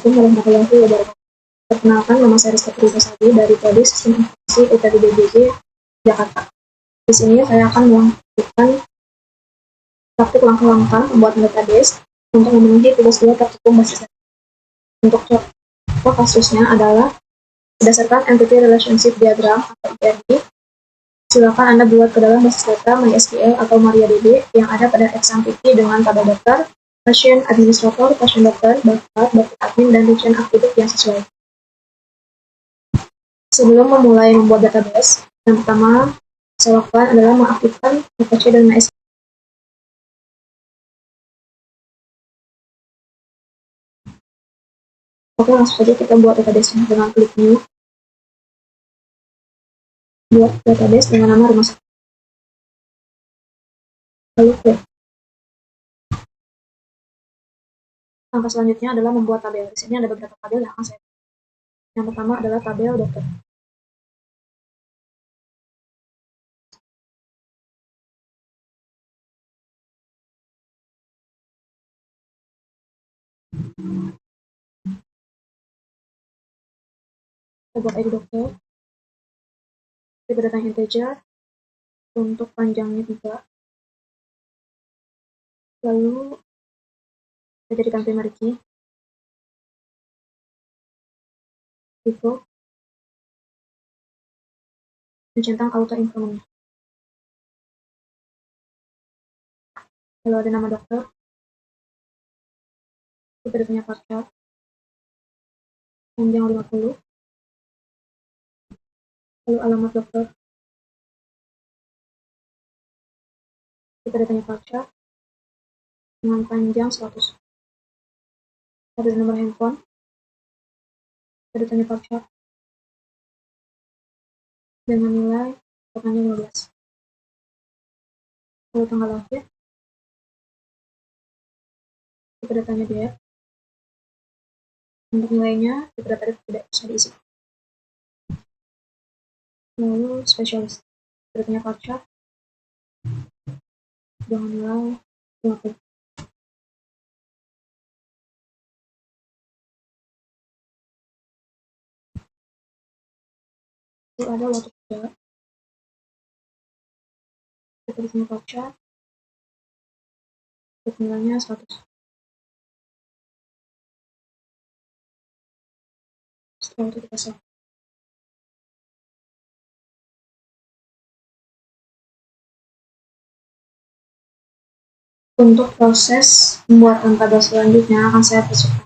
Assalamualaikum warahmatullahi wabarakatuh. Perkenalkan, nama saya Rizka Purbasari dari Prodi Sistem Informasi UPDBG Jakarta. Di sini saya akan melakukan praktik langkah-langkah membuat database untuk memenuhi tugas 2 praktikum basis data. Untuk contoh kasusnya adalah berdasarkan Entity Relationship Diagram atau ERD. Silakan Anda buat ke dalam basis data MySQL atau MariaDB yang ada pada exam PT dengan tabel daftar, pasien administrator, pasien dokter, bakat, dokter admin, dan rincian aktivitas yang sesuai. Sebelum memulai membuat database, yang pertama saya lakukan adalah mengaktifkan Apache dan MySQL. Oke, langsung saja kita buat database dengan klik new. Buat database dengan nama rumah sakit. Lalu klik. Langkah selanjutnya adalah membuat tabel. Di sini ada beberapa tabel yang akan saya. Yang pertama adalah tabel dokter. Kita buat ID dokter. Kita datang integer. Untuk panjangnya 3. Lalu kita jadikan primary key. Default. Dan centang auto informasi. Lalu ada nama dokter. Kita punya captcha. Panjang 50. Lalu alamat dokter. Kita datanya captcha dengan panjang 100. Ada nomor handphone. Kita datanya captcha dengan nilai totalnya 15. Lalu tanggal lahir. Kita datanya dia. Untuk nilainya kita data tidak bisa diisi. Lalu spesialis. Kita datanya captcha dengan nilai 50. Lalu ada waktu kerja. Kita datanya captcha. Untuk nilainya 100. Setelah itu kita save. Untuk proses membuat tabel selanjutnya akan saya persiapkan.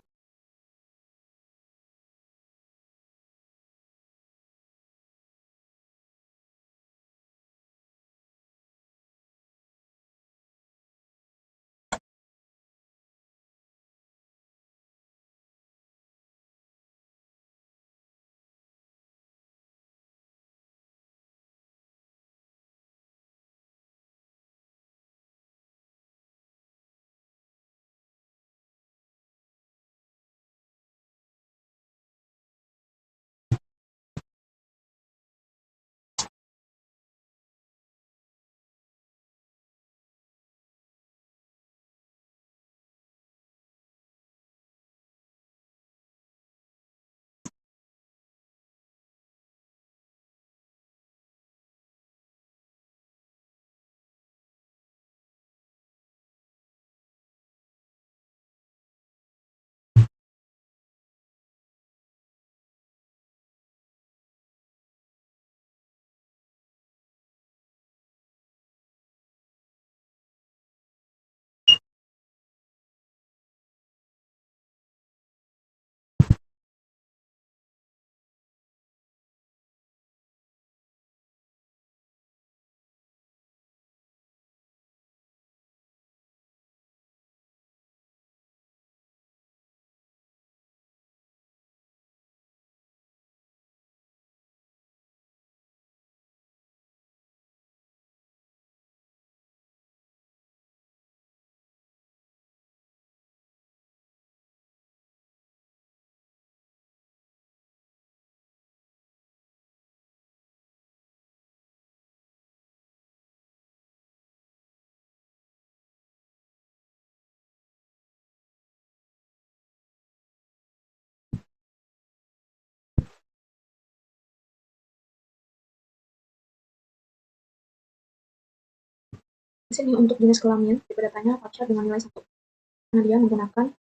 Di sini untuk jenis kelamin, tipe datanya pacar dengan nilai 1, karena dia menggunakan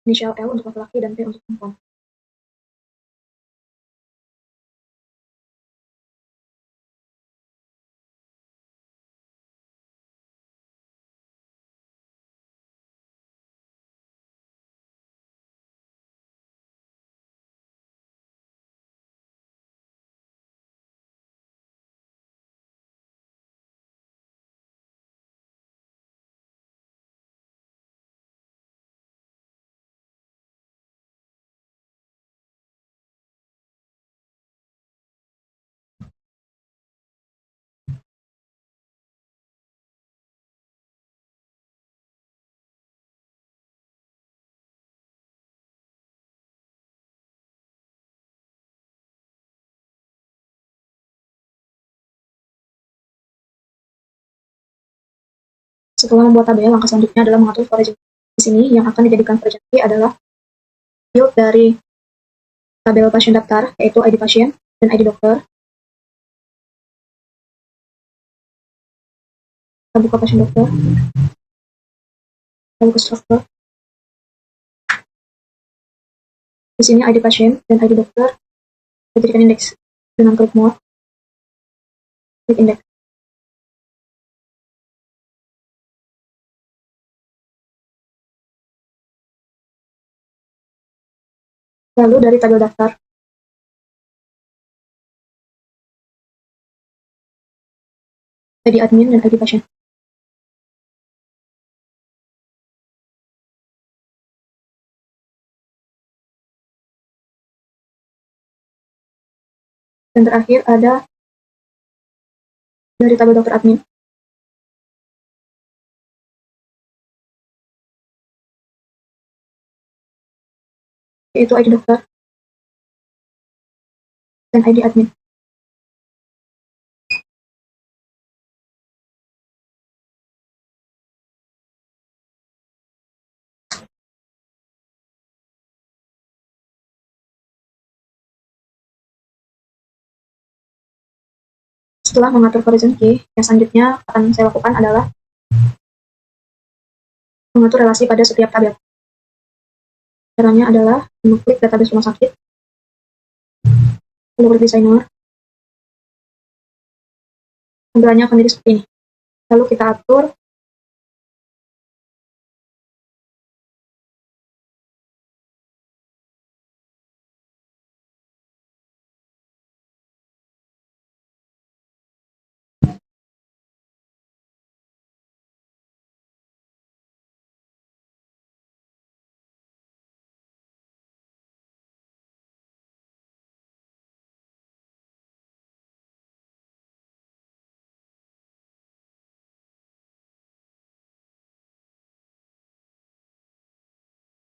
inisial L untuk laki-laki dan P untuk perempuan. Setelah membuat tabel, langkah selanjutnya adalah mengatur foraging. Di sini, yang akan dijadikan foraging key adalah field dari tabel pasien daftar, yaitu ID pasien dan ID dokter. Kita buka pasien dokter, kita buka struktur. Di sini ID pasien dan ID dokter dijadikan indeks dengan klik more, klik indeks. Lalu dari tabel daftar, ID admin dan ID pasien. Dan terakhir ada dari tabel dokter admin, yaitu ID dokter dan ID admin. Setelah mengatur foraging key, yang selanjutnya akan saya lakukan adalah mengatur relasi pada setiap tabel. Caranya adalah mengklik database rumah sakit, lalu klik designer, tampilannya akan jadi seperti ini. Lalu kita atur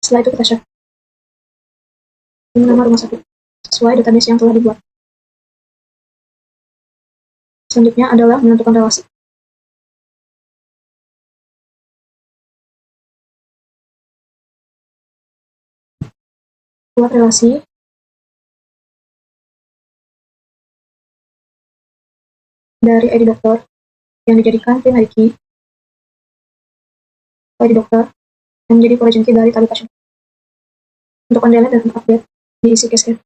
setelah itu kita save dengan nama rumah sakit sesuai database yang telah dibuat. Selanjutnya adalah menentukan relasi. Buat relasi dari ID dokter yang dijadikan primary key, ID dokter yang menjadi foraging key dari tabel pasien. Untuk undelete dan update diisi cascade.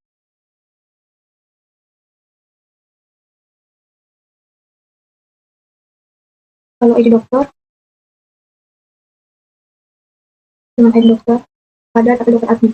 Kalau ID dokter dengan ID dokter pada tabel dokter admin.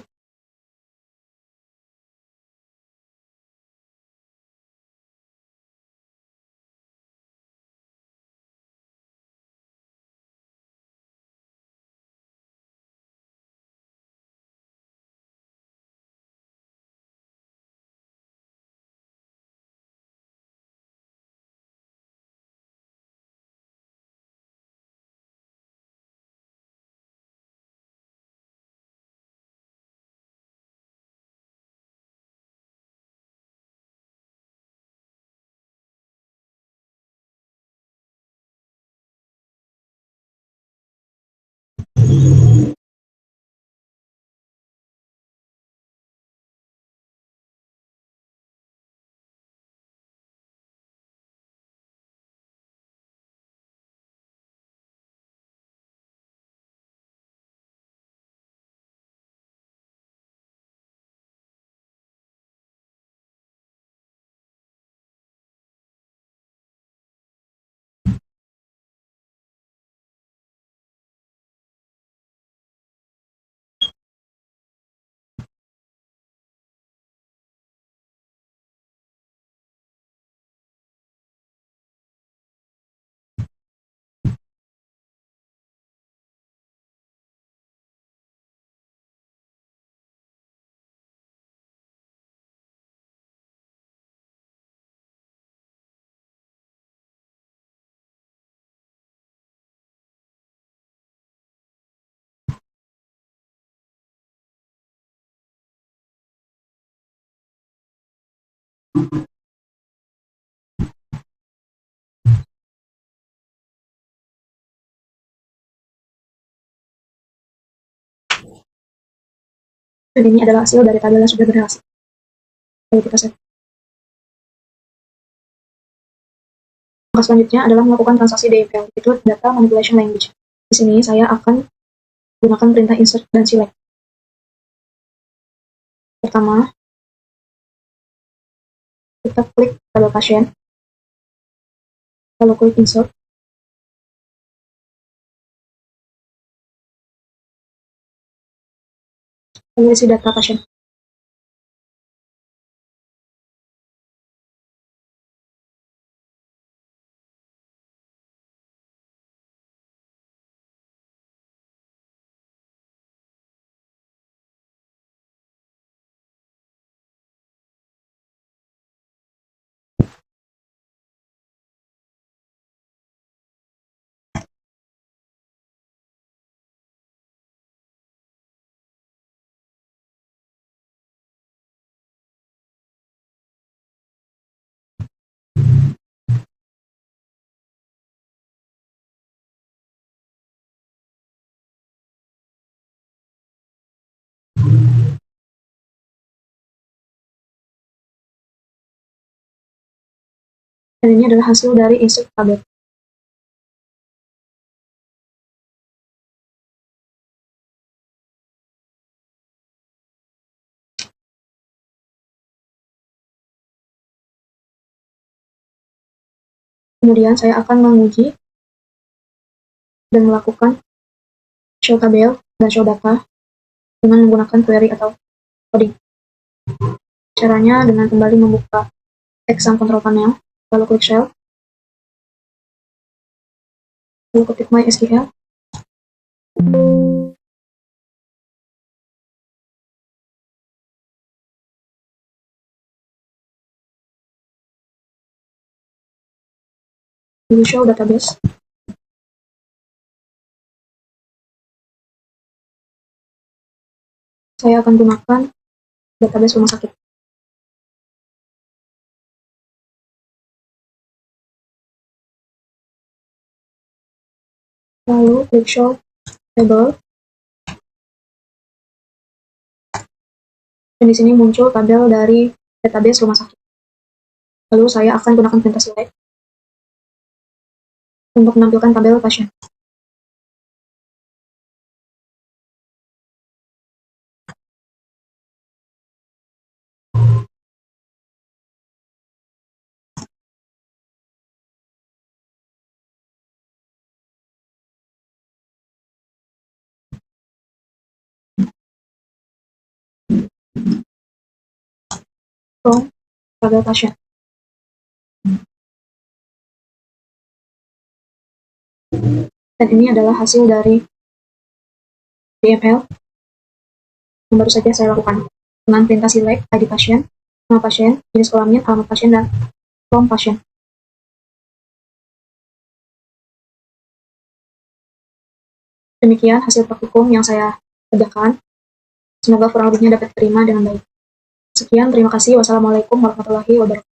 Dan ini adalah hasil dari tabel yang sudah berhasil. Lalu kita save. Langkah selanjutnya adalah melakukan transaksi DML, itu Data Manipulation Language. Di sini saya akan gunakan perintah insert dan select. Pertama, kita klik tabel pasien, lalu klik insert, lalu isi data pasien. Dan ini adalah hasil dari insert tabel. Kemudian saya akan menguji dan melakukan show tabel dan show data dengan menggunakan query atau coding. Caranya dengan kembali membuka exam control panel, lalu klik shell, lalu ketik MySQL, lalu show database. Saya akan gunakan database rumah sakit. Lalu klik show table. Dan di sini muncul tabel dari database rumah sakit. Lalu saya akan gunakan perintah select untuk menampilkan tabel pasien. From tabel pasien. Dan ini adalah hasil dari DML yang baru saja saya lakukan dengan perintah select ID pasien, nama pasien, jenis kelamin, alamat pasien, dan from pasien. Demikian hasil praktikum yang saya kerjakan. Semoga kurang lebihnya dapat diterima dengan baik. Sekian, terima kasih. Wassalamualaikum warahmatullahi wabarakatuh.